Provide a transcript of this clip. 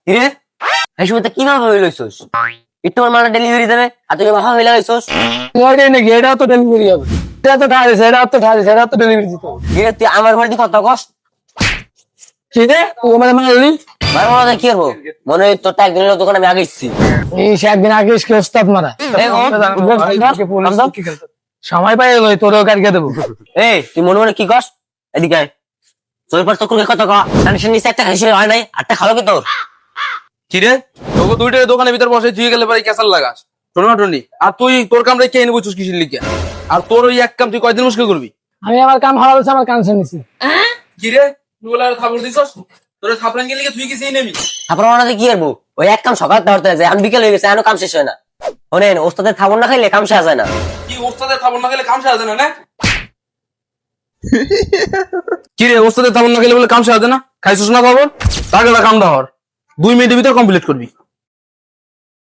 কিরে এই সময় কিভাবে হয়ে লইছস? একটু আমার ডেলিভারি দেবে আর তুই বাবা হয়ে লাগাইছস। নাকি এটা তো ডেলিভারি হবে, এটা তো ঠাড়িছে, এটা তো ঠাড়িছে, এটা তো ডেলিভারি দিতে হবে। কিরে তুই আমার ঘরে কত কষ্ট কি রে তুই মানে মারলি? ভাই মনে কি করবো? মনে হয় তোর একদিনের দোকানে আমি আগে এসেছি। এই সে একদিন আগে এসে ওস্তাদ মারা সময় পাই গেল তোরও কালকে দেবো। এই তুই মনে মনে কি কস? এদিকে আয়। তোর পর তোকে কত টেনশন নিচ্ছে, একটা খাইছে হয় নাই, আটটা খালো কি তোর? কি রে তোকে দুইটা দোকানের ভিতর বসে তুই গেলে পরে ক্যাসাল লাগাস টোনাটনি, আর তুই তোর কামটা কে এনে বুঝছিস কিসের লিখে? আর তোর ওই এক কাম তুই কয়দিন মুশকিল করবি? আমি আমার কাম হারা বলছি, আমার কান শুনেছি। কি রে তুই বলে আর থাপড় দিছস? তোর থাপড়ান গেলে তুই কিছু নেবি? তারপর ওনাদের কি করবো? ওই এক কাম সকাল ধরতে যায়, আমি বিকেল হয়ে গেছে, এখনো কাম শেষ হয় না। শোনেন, ওস্তাদের খাবার না খাইলে কাম শেষ হয় না। কি ওস্তাদের থাপড় না খেলে কাম সাজে না? কি রে ওস্তাদের থাপড় না খেলে বলে কাম সাজে না? খাইছিস না খবর? টাকাটা কামটা হর 2 মিনিটের ভিতর কমপ্লিট করবি।